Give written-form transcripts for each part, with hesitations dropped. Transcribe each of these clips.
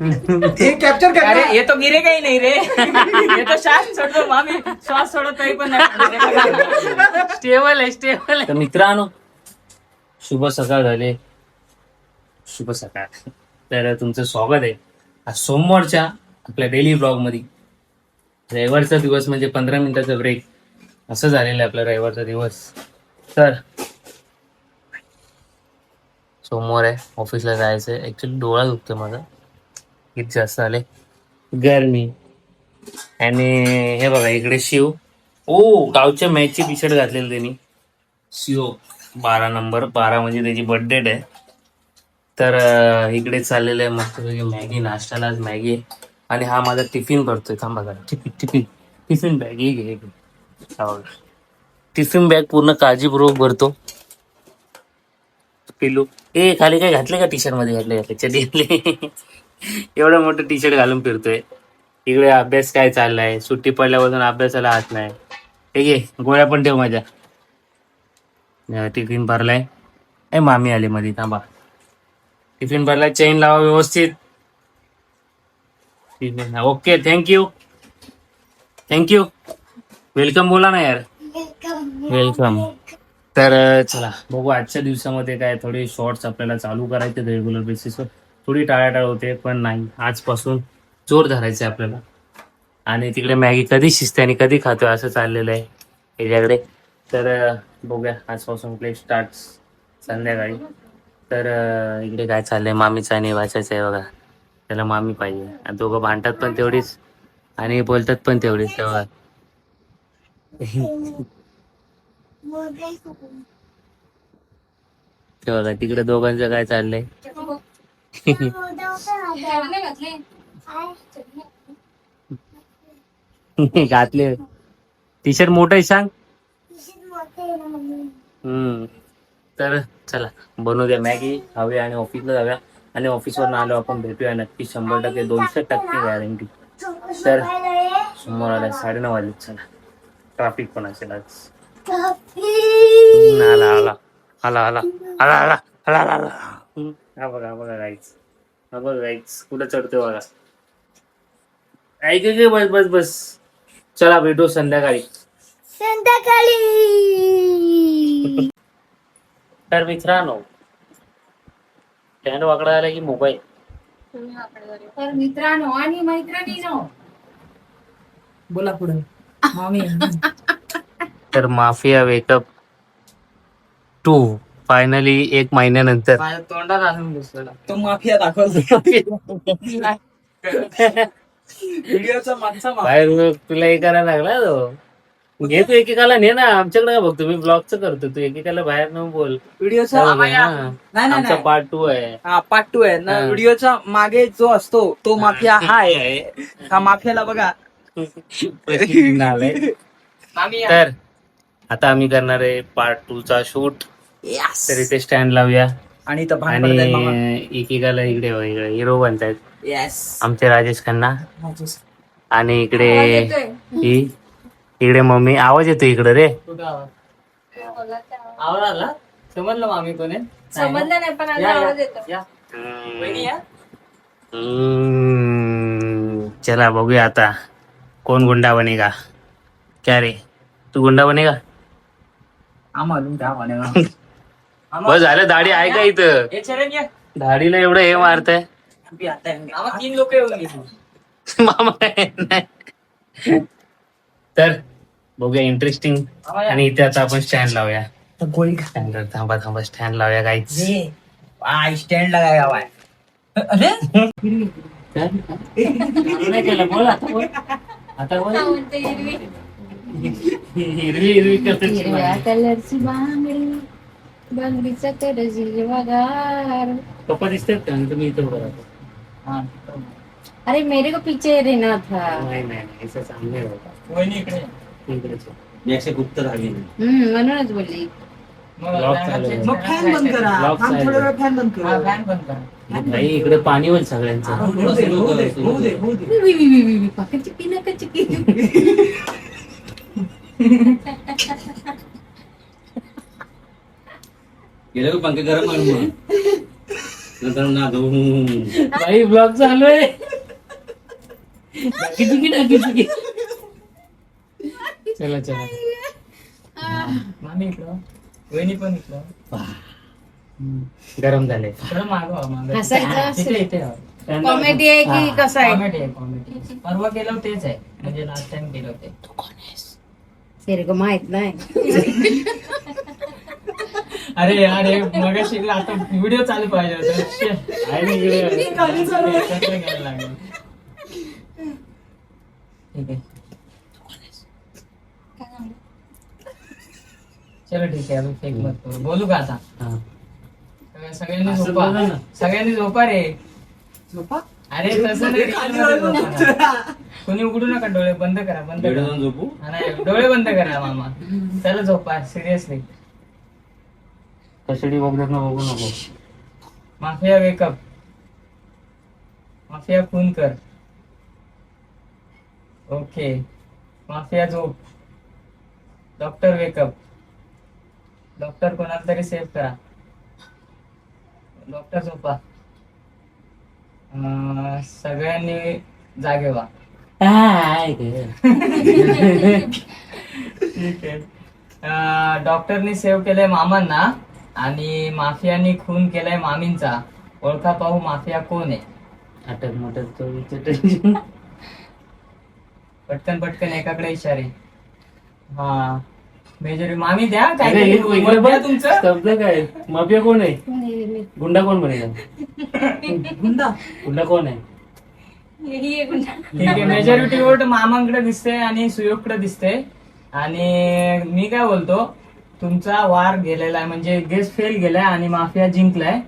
ये कॅप्चर कर. अरे ये तो गिरेगा ही नहीं रे. ये तो श्वास सोडतो मामी, श्वास सोडत तरी पण नाही. स्टेबल आहे, स्टेबल आहे. तर मित्रांनो, शुभ सकाळ झाले. शुभ सकाळ. तर तुमचं स्वागत आहे आज सोमवारच्या आपल्या डेली ब्लॉग मध्ये. रविवारचा दिवस म्हणजे 15 मिनिटाचा ब्रेक असं झालेलं आहे आपला रविवारचा दिवस. तर सोमवार आहे, ऑफिसला जायचं आहे. ऍक्च्युली डोळा दुखतो माझा, किती जास्त आले गरमी. आणि हे बघा इकडे शिव, गावच्या मॅचची टी शर्ट घातलेली त्यांनी. शिव 12 नंबर 12 म्हणजे त्याची बर्थडे आहे. तर इकडे चाललेलं आहे मस्त मॅगी, नाश्त्याला आज मॅगी. आणि हा माझा टिफिन भरतोय, थांबा बघा. टिफिन बॅग घे. टिफिन बॅग पूर्ण काळजीपूर्वक भरतो. पिल्लू खाली काय घातले का टी शर्ट मध्ये? घातले चढले. एवढं मोठं टी शर्ट घालून फिरतोय. इकडे अभ्यास काय चाललाय, सुट्टी पडल्यापासून अभ्यासाला हात नाही. ठीक आहे, गोळ्या पण ठेव माझ्या. टिफिन भरलाय. मामी आले मध्ये, थांबा. टिफिन भरलाय, चेन लावा व्यवस्थित. Okay, thank you. वेलकम बोला ना यार. वेलकम. तर चला बघू आजच्या दिवसामध्ये काय थोडे शॉर्ट्स आपल्याला चालू करायचे रेग्युलर बेसिसवर. थोडी टाळाटाळ होते पण नाही, आजपासून जोर धरायचा आहे आपल्याला. आणि तिकडे मॅगी कधी शिजते आणि कधी खातोय असं चाललेलं आहे याच्याकडे. तर बघूया आजपासून प्ले स्टार्ट संध्याकाळी. तर इकडे काय चाललंय, मामीचं आणि वाचायचं आहे बघा. त्याला मामी पाहिजे. दोघं भांडतात पण तेवढीच आणि बोलतात पण तेवढीच तेव्हा. तेव्हा तिकडे दोघांचं काय चाललंय. घातले टी शर्ट मोठं आहे सांग. तर चला बनवू द्या मॅगी, खाऊया आणि ऑफिसला जाऊया. आणि ऑफिसवर आलो आपण भेटूया नक्की, 100% 200% गॅरंटी. तर समोर आला 9:30 वाजले. चला ट्रॅफिक पण असेल आज. आला. हा बघा गाईच कुठं चढतोय बघा. ऐक बस. चला भेटू संध्याकाळी. तर मित्रांनो, स्टँड वाकडा आला की मोबाईल. तर मित्रांनो आणि मैत्रिणींनो, बोला पुढे मामी. तर माफिया वेकअप 2 फायनली 1 महिन्यानंतर. माझ्या तोंडात आणून बसलेला तो माफिया दाखवतो. व्हिडिओचा मागचा बाहेर तुला हे करायला लागला तो. घे तू एकेकाला ने ना, आमच्याकडे बघतो मी ब्लॉगच करतो. तू एकेकाला बाहेर न बोल. व्हिडिओचा आमचा पार्ट 2 आहे. हा पार्ट 2 आहे ना. व्हिडिओचा मागे जो असतो तो माफिया हा आहे. हा माफियाला बघा. तर आता आम्ही करणार आहे पार्ट 2 चा शूट. तर इथे स्टँड लावूया आणि एकेकाला इकडे हिरो बनतायत येस आमचे राजेश खन्ना. आणि इकडे मम्मी. आवाज येतो इकडे रे. आवाज आला समजलं मामी कोण आहे? समजलं नाही पण आता आवाज येतो. चला बघूया आता कोण गुंडा बनेगा. क्या रे, तू गुंडा बनेगा? बस झालं. दाढी आहे का इथं? दाढीला एवढं हे मारतंय. 3 लोक येऊन मामा नाही. तर बघूया इंटरेस्टिंग. आणि इथे आता आपण स्टँड लावूया. स्टँड थांबा स्टँड लावूया काही. स्टँड लगाया हुआ है. अरे बोल आता बोल. हिरवी हिरव्या कलरची बांगडीचा करजी वगार. पप्पा दिसतात का? तुम्ही इथं बघा. अरे मेरे को पीछे रहना था. नाही असं चांगलं होता. इकडेच गुप्त झाली. म्हणूनच बोलली. फॅन बंद करा. फॅन बंद करा. भाई इकडे पाणी होईल सगळ्यांचं. गेलं पंखे गरम भाई ब्लॉग चालू आहे. किती चला चला. मामी इकडं, वहिनी पण इकडं. गरम झाले. थोडं मागवा, मागं. हसायचं इथे इथे राहा. कॉमेडी आहे की कसं आहे? कॉमेडी आहे, कॉमेडी. परवा केलं तेच आहे, म्हणजे लास्ट टाइम केलं होते. तेरे को माहित नाही. अरे यार हे मगाशी आता व्हिडिओ चालू पाहिजे होता. एकत्र घ्यायला लागेल. ठीक आहे. चलो ठीक आहे, अभी फेक मत करू. बोलू का आता? हा. सगळ्यांनी असं झोपा, बोला ना. सगळ्यांनी झोपा रे. झोपा अरे तसं नाही, झोपा. कोणी उघडू नका, डोळे बंद करा, बंद करा. झोपू. हा, नाही, डोळे बंद करा मामा. चला झोपा, सिरियसली. कशाडी बघतात ना, बघू नको. माफिया वेकअप, माफिया खून कर. ओके, माफिया झोप. डॉक्टर वेकअप, डॉक्टर कोणाला तरी सेव्ह करा. डॉक्टर झोपा. सगळ्यांनी जागे व्हा. ठीक आहे. डॉक्टरनी सेव्ह केलंय मामांना आणि माफियानी खून केलाय मामींचा. ओळखा पाहू माफिया कोण आहे. अटक मटक तो पटकन पटकन एकाकडे इशारे. हा मेजर मामी द्या काय अरे, तरी इकडे मत द्या बघ. तुमचं. शब्द काय माफिया कोण आहे. गुंडा कोण बनेगा. गुंडा गुंडा कोण आहे. ठीक आहे, मेजॉरिटी वोट मामांकडे दिसते आणि सुयोगकडे दिसते. आणि मी काय बोलतो, तुमचा वार गेलेला आहे, म्हणजे गेस फेल गेलाय आणि माफिया जिंकलाय.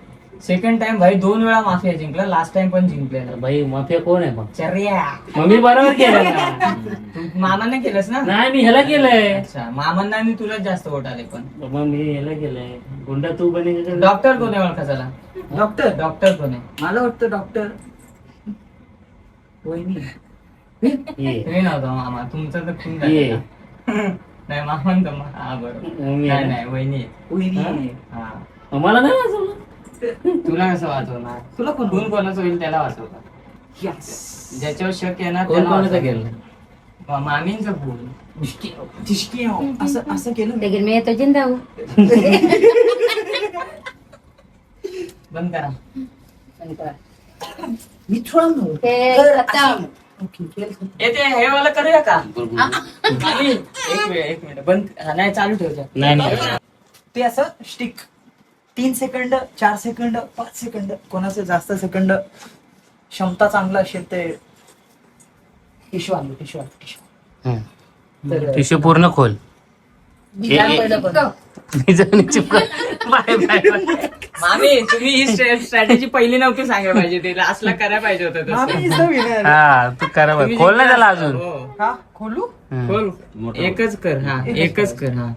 सेकंड टाइम भाई 2 वेळा माफिया जिंकला, लास्ट टाइम पण जिंकलेला. भाई माफिया कोण आहे मग. चर्या मग मी बरोबर केलं ना. तू मामाने केलंस ना. नाही मी ह्याला केलंय. अच्छा, मामांना आणि तुला जास्त वोट आले. पण मग मी ह्याला केलंय. गुंडा तू बनेगा. डॉक्टर कोण आहे ओळखा चला. डॉक्टर डॉक्टर कोण आहे. मला वाटतं डॉक्टर वहिनी. ये तुम्ही नव्हता मामा, तुमचं तर खून ये. झालं. नाही मामांचं हा बरोबर. नाही नाही वहिनी आहे. वहिनी हा, मला नाही वाजवलं. तुला कसं वाचवणार. तुला कोण खून कोणाचं होईल त्याला वाचवतात. Yes. ज्याच्यावर शक आहे ना कोण त्याला कोणाचं वाचवतात. केलं. मामींचं खून. ठिशकी असं असं केलं मी. लेकिन मैं तो जिंदा हूँ. बंद करा. मी थोडा नव्हतो. ते खतम. ओके केलं. येते हे वाला करूया का. मामी, एक मिनिट बंद. हा, नाही चालू ठेवजा. नाही नाही. ते असं स्टिक 3 सेकंड 4 सेकंड 5 सेकंड कोणाचं जास्त सेकंड क्षमता चांगला असेल ते टिश्यू आणलं टिश्यू तर टिश्यू पूर्ण खोल. मामी तुम्ही ही स्ट्रॅटेजी पहिली नव्हती सांगायला पाहिजे. ते लास्टला करायला पाहिजे होतं मामी तसं. is the winner. हा तू करा तुम्ही खोल ना जिंकला त्याला असता. अजून. हो. हा खोलू खोल. एकच कर. हा एकच कर. हा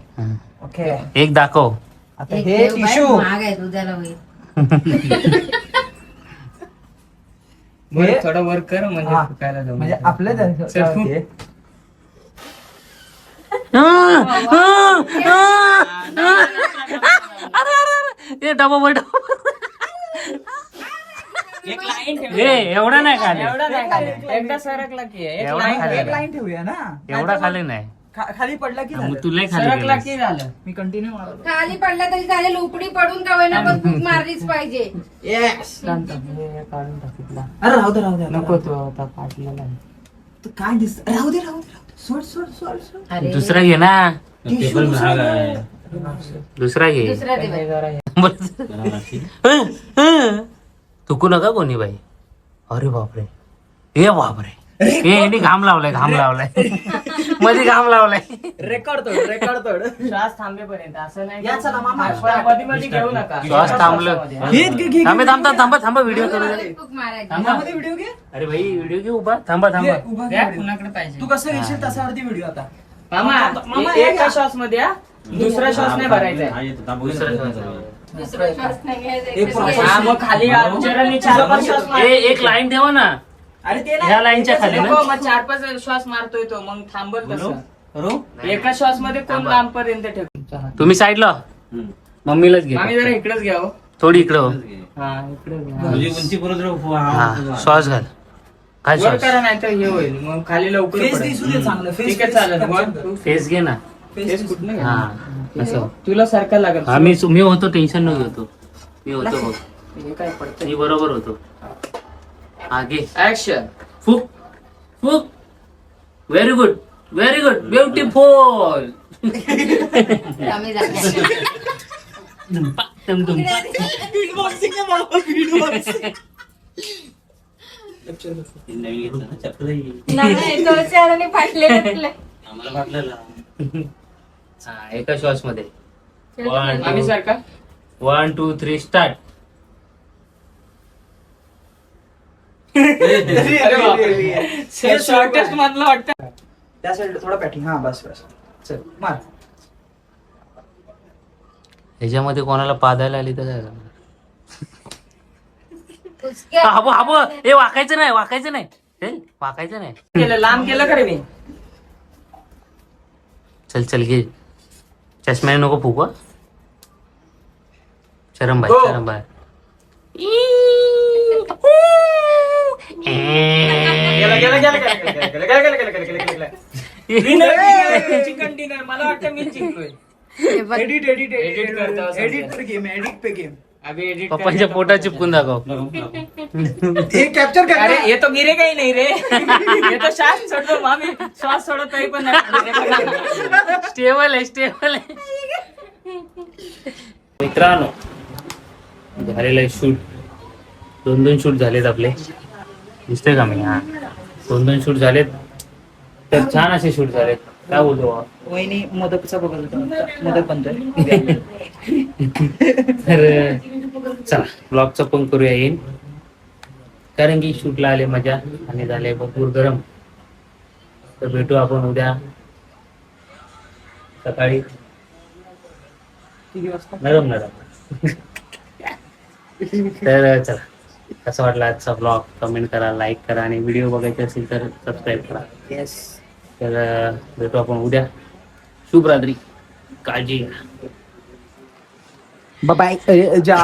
ओके एक दाखव. आता एक हे देव बाई, टिश्यू महाग आहे दुधाला होईल. बरं, थोडं वर कर म्हणजे हा. फुकायला जाऊ. म्हणजे आपल्या चल, फुक. हे डबा वर एक लाईन ठेव. एवढा नाही खाली. एवढा नाही खाली. एकदा सरकला की एक एवढा लाईन खाली ठेव. एक लाईन ठेवूया ना एवढा खाली नाही. खाली पडला की मग झालं. तुलाही खाली सरकला गेलं. की झालं. मी कंटिन्यू मारतो खाली पडला तरी चालेल, उपडी पडून का होईना पण फूक मारलीच पाहिजे. येस काढून टाकितला. अरे राहू दे नको तो आता पाटलेला आहे. तू काय दिसत राहू दे सोड सोड सोड सोड अरे दुसरा घे ना. टिश्यू दुसरा घे. दुसरा दे बाई. चुकू नका कोणी बाई. अरे बापरे. हे बापरे. हे घाम लावलाय मध्ये घाम लावलाय. रेकॉर्ड तोड श्वास थांबेपर्यंत असं नाही. या चला मामा. मध्ये मध्ये घेऊ नका. श्वास थांबलं. घे घे घे थांबा व्हिडिओ करू दे. फूक मारायची. यामध्ये व्हिडिओ घे अरे भाई व्हिडिओ घे उभा. थांबा घे, उभा घे द्या, video. कुणाकडे पाहिजे. तू कसं घेशील तसावरती व्हिडिओ आता मामा मामा, एका या. श्वास मध्ये या. दुसरा श्वास नाही भरायचा. दुसरा श्वास नाही घ्यायचा, एक एकच process. घ्यायचा. हा मग खाली उच्चारांनी 4-5 श्वास मार. एक लाईन ठेवा ना. अरे ते ह्या लाईनच्या खाली नको, ना. मग 4-5 श्वास मारतोय तो मग थांबल कसं. रो एका श्वास मध्ये कोण लांब पर्यंत ठेव. तुम्ही साईडला मम्मीलाच घे. आम्ही जरा इकडेच घ्या हो. थोडी इकडं हो. हा इकडे घे. तुझी उंची हा श्वास घाल. काय वर श्वास? करा नाही तर हे होईल मग खाली लवकर फेस पडेल. दिसू दे चांगलं फेस ठीक आहे चालेल वर फेस घे ना. फेस कुठनं घे? हा असं. तुला सारखा लागेल हा मी होतो, टेन्शन नको घेतो. मी होतो बघ. हे काय पडतं मी बरोबर होतो. हा घे. ऍक्शन फुक फुक. Very good, very good, beautiful. आम्ही जातो. नाही तो चाराने फाटले तुला. हा एका श्वास मध्ये. आम्ही सारखा 1 2 3 स्टार्ट. शॉर्टेस्ट मधलं वाटतं. त्या साईडला थोडा पॅटिंग. हा बस बस चल मार. ह्याच्यामध्ये कोणाला पादायला आली तर काय करणार? उसके हाबो हाबो. हे वाकायचं नाही, वाकायचं नाही. हे वाकायचं नाही. केलं लांब केलं का रे मी? चल चल घे. चष्म्याने नको फुकवा. शरम बाय, हो. शरम बाय. चिकन डिनर मला वाटतं मी जिंकलोय. एडिट एडिट Edit करता असं एडिट पे गेम एडिट पे गेम. अभी एडिट पप्पाच्या पोटात चिपकून दाखव. हे कॅप्चर कर. अरे ये तो गिरे काही नाही रे. ये तो श्वास सोडतो मामी. श्वास सोडत तरी पण नाही. स्टेबल आहे, स्टेबल आहे. मित्रांनो झालेलं आहे शूट. 2 शूट झालेत आपले. दिसतंय का मी? हा 2 शूट झालेत. तर छान असे शूट झालेत. काय बोलतो बाबा? वहिनी मोदकचा बघत होता. मोदक बनतोय. तर चला ब्लॉगचं पण करूया येईन, कारण की शूटला आले मजा आणि झाले भरपूर गरम. तर भेटू आपण उद्या सकाळी. किती वाजता? नरम नरम. तर चला, कसा वाटला आजचा ब्लॉग कमेंट करा, लाईक करा आणि व्हिडिओ बघायचे असेल तर सबस्क्राईब करा. येस. तर भेटू आपण उद्या. शुभरात्री. काळजी घ्या. बाय जा.